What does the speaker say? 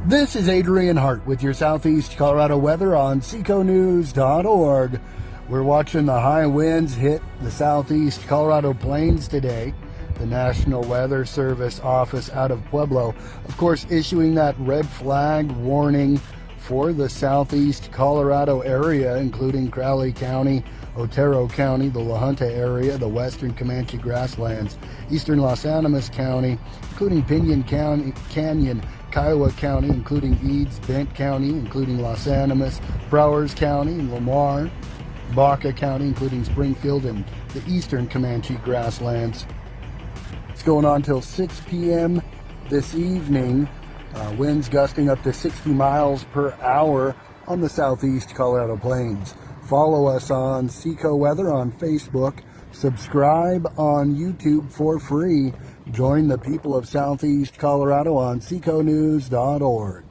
This is Adrian Hart with your Southeast Colorado weather on seconews.org. We're watching the high winds hit the Southeast Colorado plains today. The National Weather Service office out of Pueblo, of course, issuing that red flag warning for the Southeast Colorado area, including Crowley County, Otero County, the La Junta area, the Western Comanche Grasslands, Eastern Los Animas County, including Pinion County, Canyon, Kiowa County, including Eads, Bent County, including Los Animas, Browers County, and Lamar, Baca County, including Springfield, and the Eastern Comanche Grasslands. It's going on till 6 p.m. this evening. Winds gusting up to 60 miles per hour on the Southeast Colorado plains. Follow us on Seco Weather on Facebook. Subscribe on YouTube for free. Join the people of Southeast Colorado on seconews.org.